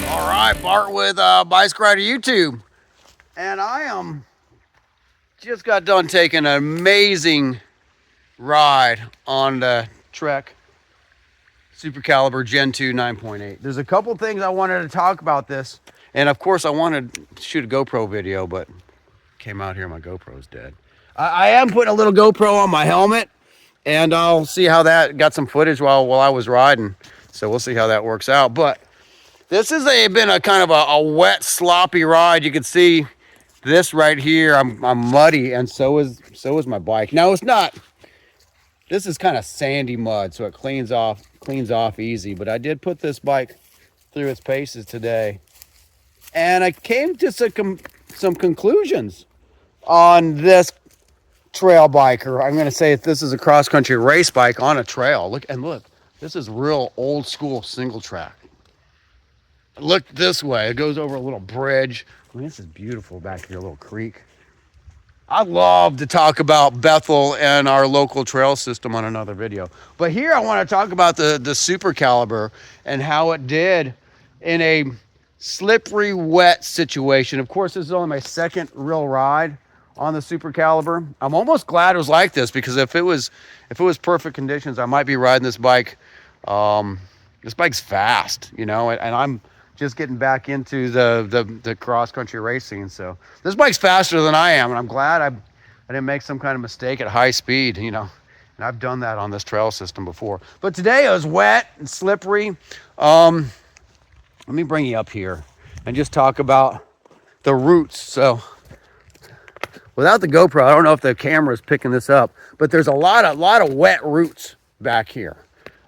All right, Bart with Bicycle Rider YouTube, and I just got done taking an amazing ride on the Trek Supercaliber Gen 2 9.8. There's a couple things I wanted to talk about this, and of course I wanted to shoot a GoPro video, but came out here my GoPro's dead. I am putting a little GoPro on my helmet, and I'll see how that got some footage while I was riding. So we'll see how that works out. But this has been a kind of a wet, sloppy ride. You can see this right here. I'm muddy, and so is my bike. Now it's not. This is kind of sandy mud, so it cleans off easy. But I did put this bike through its paces today, and I came to some conclusions on this trail bike, or I'm going to say this is a cross-country race bike on a trail. Look, this is real old school single track. Look this way. It goes over a little bridge. I mean, this is beautiful back here, a little creek. I love to talk about Bethel and our local trail system on another video. But here I want to talk about the Super Caliber and how it did in a slippery, wet situation. Of course, this is only my second real ride on the Super Caliber. I'm almost glad it was like this, because if it was perfect conditions, I might be riding this bike. This bike's fast, you know, and I'm just getting back into the cross-country racing. So this bike's faster than I am, and I'm glad I didn't make some kind of mistake at high speed, you know. And I've done that on this trail system before. But today it was wet and slippery. Let me bring you up here and just talk about the roots. So without the GoPro, I don't know if the camera is picking this up, but there's a lot of wet roots back here.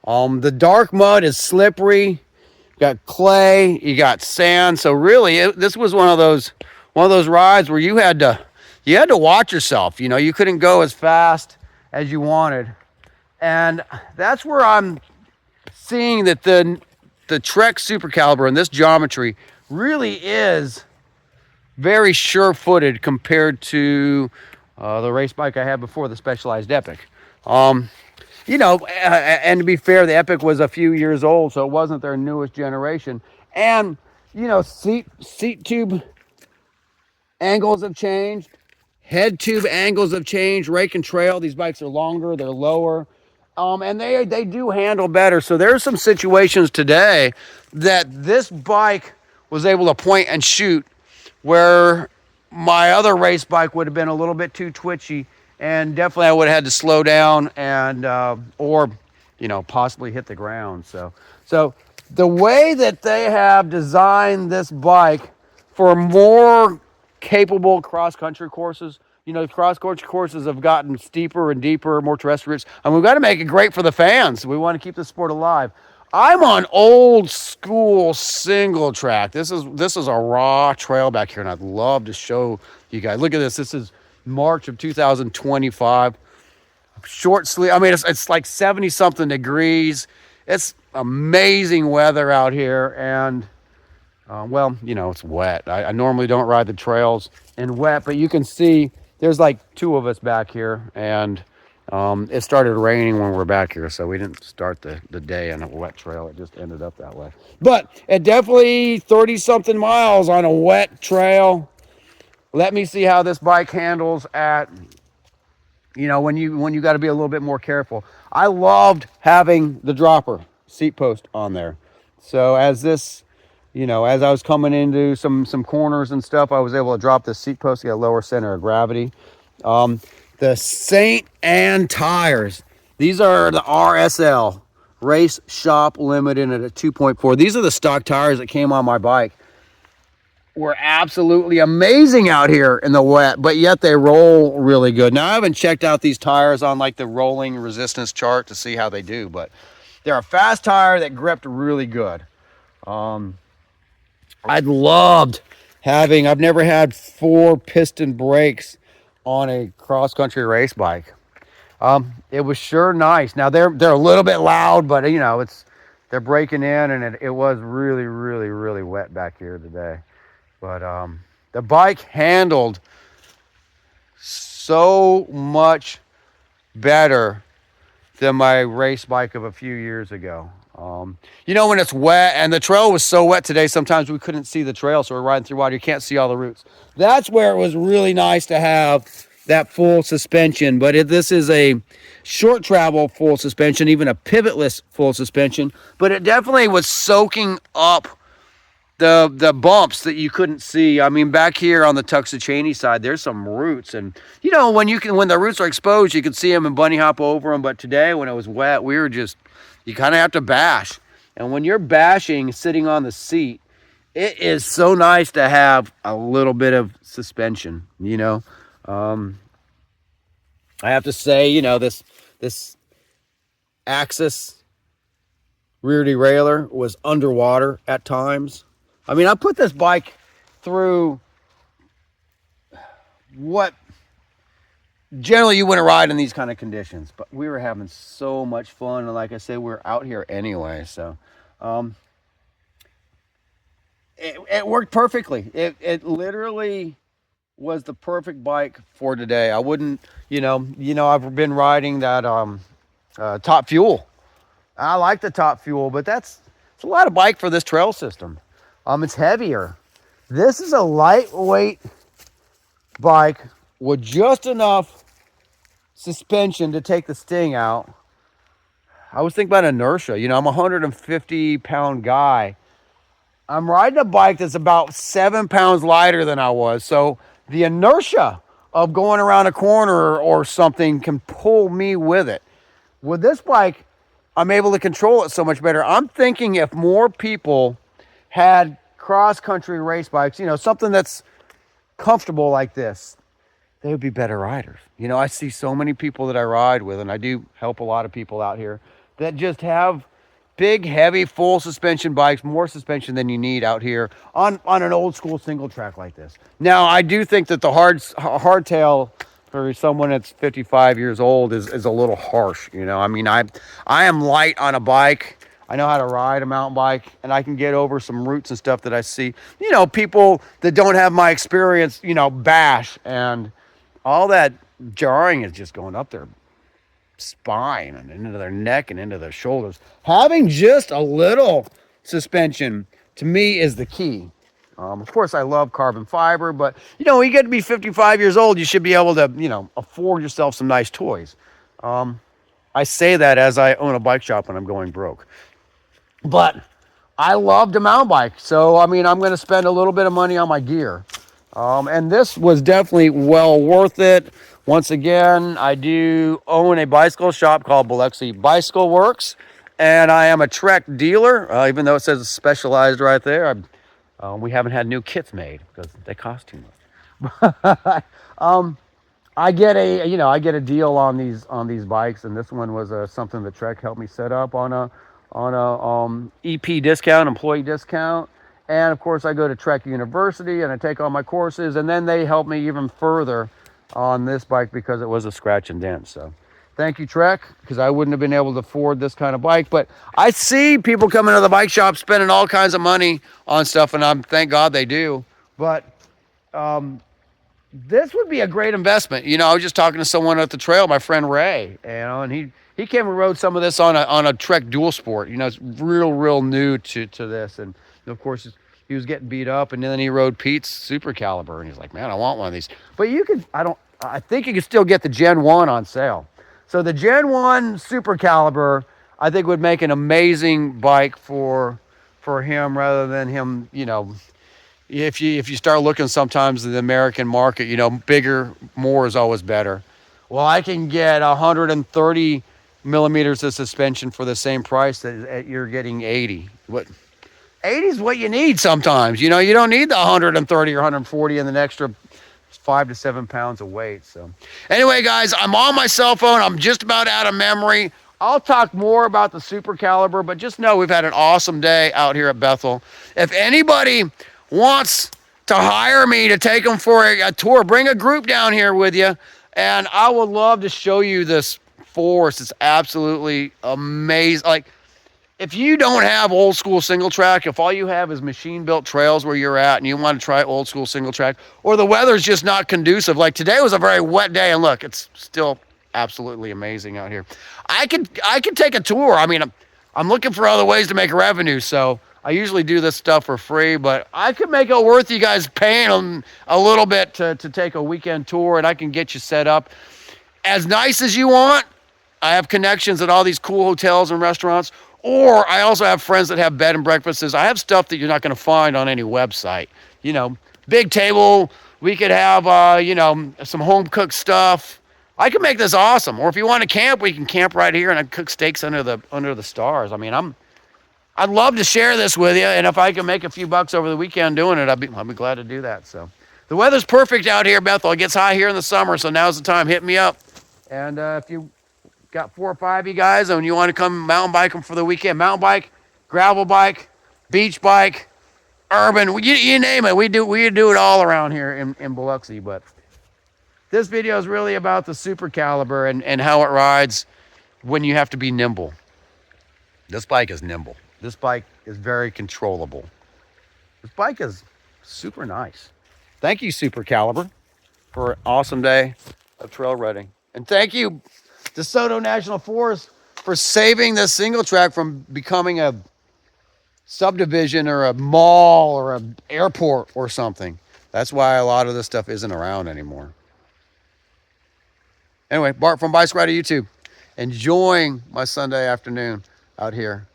The dark mud is slippery. You got clay, you got sand. So really, this was one of those rides where you had to watch yourself. You know, you couldn't go as fast as you wanted, and that's where I'm seeing that the Trek Supercaliber in this geometry really is very sure-footed compared to the race bike I had before, the Specialized Epic. You know, and to be fair, the Epic was a few years old, so it wasn't their newest generation. And, you know, seat tube angles have changed. Head tube angles have changed. Rake and trail, these bikes are longer, they're lower. And they do handle better. So there's some situations today that this bike was able to point and shoot where my other race bike would have been a little bit too twitchy, and definitely I would have had to slow down and or, you know, possibly hit the ground. So the way that they have designed this bike for more capable cross-country courses, you know, cross-country courses have gotten steeper and deeper, more terrestrial, and we've got to make it great for the fans. We want to keep the sport alive. I'm on old school single track. This is a raw trail back here, and I'd love to show you guys. Look at this. This is March of 2025. Short sleeve. I mean, it's like 70 something degrees. It's amazing weather out here, and well, you know, it's wet. I normally don't ride the trails in wet, but you can see there's like two of us back here, and it started raining when we were back here, so we didn't start the day on a wet trail. It just ended up that way. But it definitely 30 something miles on a wet trail. Let me see how this bike handles at, you know, when you got to be a little bit more careful. I loved having the dropper seat post on there. So as this, you know, as I was coming into some corners and stuff, I was able to drop the seat post to get a lower center of gravity. The St. Anne tires. These are the RSL, Race Shop Limited at a 2.4. These are the stock tires that came on my bike. Were absolutely amazing out here in the wet, but yet they roll really good. Now, I haven't checked out these tires on like the rolling resistance chart to see how they do, but they're a fast tire that gripped really good. I'd loved having, I've never had 4 piston brakes on a cross-country race bike. It was sure nice. Now they're a little bit loud, but you know, they're breaking in, and it was really, really, really wet back here today. But the bike handled so much better than my race bike of a few years ago. You know, when it's wet, and the trail was so wet today, sometimes we couldn't see the trail, so we're riding through water. You can't see all the roots. That's where it was really nice to have that full suspension. But if this is a short travel full suspension, even a pivotless full suspension, but it definitely was soaking up the bumps that you couldn't see. I mean, back here on the Tuxichaney side, there's some roots, and you know, when the roots are exposed, you can see them and bunny hop over them. But today, when it was wet, we were just, you kind of have to bash. And when you're bashing, sitting on the seat, it is so nice to have a little bit of suspension. You know, I have to say, you know, this AXS rear derailleur was underwater at times. I mean, I put this bike through what generally you wouldn't ride in these kind of conditions, but we were having so much fun. And like I said, we're out here anyway. So it worked perfectly. It literally was the perfect bike for today. I wouldn't, you know, I've been riding that Top Fuel. I like the Top Fuel, but it's a lot of bike for this trail system. It's heavier. This is a lightweight bike with just enough suspension to take the sting out. I was thinking about inertia. You know, I'm a 150-pound guy. I'm riding a bike that's about 7 pounds lighter than I was. So the inertia of going around a corner or something can pull me with it. With this bike, I'm able to control it so much better. I'm thinking if more people had cross-country race bikes, you know, something that's comfortable like this, they would be better riders. You know, I see so many people that I ride with, and I do help a lot of people out here that just have big, heavy, full suspension bikes, more suspension than you need out here on an old school single track like this. Now, I do think that the hardtail for someone that's 55 years old is a little harsh. You know, I mean, I am light on a bike. I know how to ride a mountain bike, and I can get over some roots and stuff that I see. You know, people that don't have my experience, you know, bash, and all that jarring is just going up their spine and into their neck and into their shoulders. Having just a little suspension, to me, is the key. Of course, I love carbon fiber, but, you know, when you get to be 55 years old, you should be able to, you know, afford yourself some nice toys. I say that as I own a bike shop and I'm going broke. But I love the mountain bike, so I mean, I'm going to spend a little bit of money on my gear, and this was definitely well worth it. Once again, I do own a bicycle shop called Biloxi Bicycle Works, and I am a Trek dealer. Even though it says specialized right there, we haven't had new kits made because they cost too much. I get a deal on these bikes, and this one was something that Trek helped me set up on a EP discount, employee discount. And of course, I go to Trek University and I take all my courses, and then they help me even further on this bike because it was a scratch and dent. So thank you, Trek, because I wouldn't have been able to afford this kind of bike. But I see people coming to the bike shop spending all kinds of money on stuff, and thank God they do. But this would be a great investment. You know, I was just talking to someone at the trail, my friend Ray, you know, and he came and rode some of this on a Trek Dual Sport. You know, it's real new to this. And of course, he was getting beat up, and then he rode Pete's Supercaliber, and he's like, man, I want one of these. But I think you could still get the Gen 1 on sale. So the Gen 1 Supercaliber, I think, would make an amazing bike for him, rather than him, you know, if you start looking sometimes at the American market, you know, bigger, more is always better. Well, I can get 130 millimeters of suspension for the same price that you're getting 80. 80 is what you need sometimes. You know, you don't need the 130 or 140 and an extra 5 to 7 pounds of weight. So anyway, guys, I'm on my cell phone. I'm just about out of memory. I'll talk more about the Supercaliber, but just know we've had an awesome day out here at Bethel. If anybody wants to hire me to take them for a tour, bring a group down here with you, and I would love to show you this forest. It's absolutely amazing. Like, if you don't have old school single track, if all you have is machine built trails where you're at and you want to try old school single track, or the weather's just not conducive, like today was a very wet day, and look, it's still absolutely amazing out here. I could take a tour. I mean, I'm looking for other ways to make revenue, so I usually do this stuff for free, but I could make it worth you guys paying them a little bit to take a weekend tour, and I can get you set up as nice as you want. I have connections at all these cool hotels and restaurants, or I also have friends that have bed and breakfasts. I have stuff that you're not going to find on any website. You know, big table. We could have, you know, some home cooked stuff. I could make this awesome. Or if you want to camp, we can camp right here, and I cook steaks under the stars. I mean, I'd love to share this with you, and if I can make a few bucks over the weekend doing it, I'd be glad to do that. So the weather's perfect out here, Bethel. It gets high here in the summer, so now's the time. Hit me up. And if you got 4 or 5 of you guys and you want to come mountain biking for the weekend, mountain bike, gravel bike, beach bike, urban, you name it. We do it all around here in Biloxi. But this video is really about the Supercaliber and how it rides when you have to be nimble. This bike is nimble. This bike is very controllable. This bike is super nice. Thank you, Supercaliber, for an awesome day of trail riding. And thank you, DeSoto National Forest, for saving this single track from becoming a subdivision or a mall or an airport or something. That's why a lot of this stuff isn't around anymore. Anyway, Bart from Bicycle Rider YouTube, enjoying my Sunday afternoon out here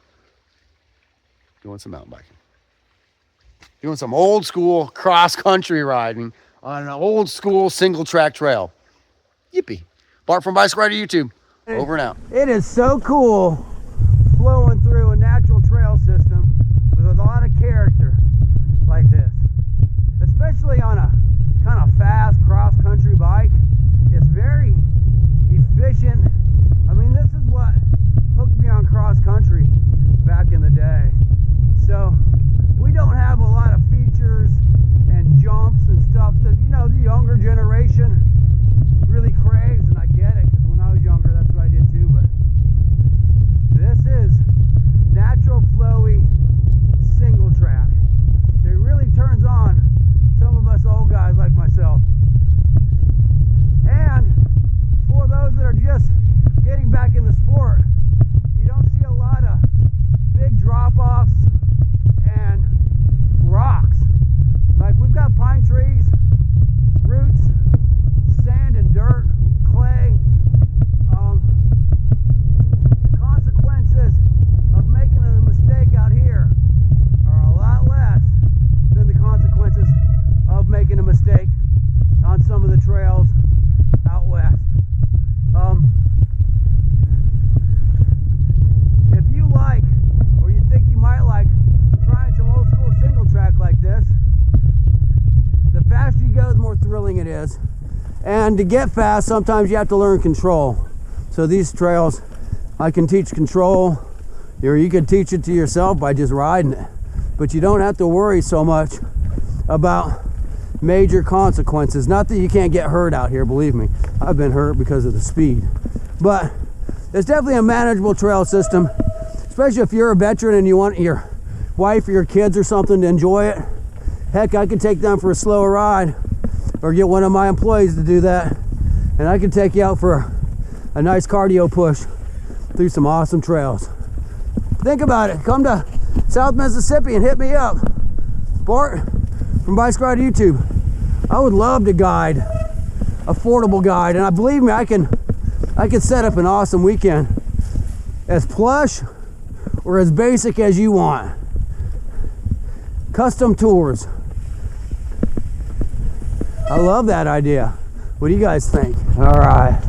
doing some mountain biking. Doing some old school cross country riding on an old school single track trail. Yippee. Bart from Bicycle Rider YouTube, over and out. It is so cool flowing through a natural trail system with a lot of character like this. Especially on a kind of fast cross-country bike. It's very efficient. I mean, this is what hooked me on cross-country back in the day. So we don't have a lot of features and jumps and stuff that, you know, the younger generation really craves, and I get it, because when I was younger, that's what I did too. But this is natural, flowy, single track. It really turns on some of us old guys like myself. And for those that are just getting back in the sport, you don't see a lot of big drop-offs and rocks. Like, we've got pine trees, roots, sand and dirt, clay. The consequences of making a mistake out here are a lot less than the consequences of making a mistake on some of the trails out west. If you like, or you think you might like, trying some old school single track like this, the faster you go, the more thrilling it is. And to get fast, sometimes you have to learn control. So these trails, I can teach control, or you can teach it to yourself by just riding it. But you don't have to worry so much about major consequences. Not that you can't get hurt out here, believe me. I've been hurt because of the speed. But it's definitely a manageable trail system, especially if you're a veteran and you want your wife or your kids or something to enjoy it. Heck, I could take them for a slower ride, or get one of my employees to do that, and I can take you out for a nice cardio push through some awesome trails. Think about it. Come to South Mississippi and hit me up. Bart from Bicycle Rider YouTube. I would love to guide, affordable guide, and I believe me, I can set up an awesome weekend, as plush or as basic as you want. Custom tours. I love that idea. What do you guys think? All right.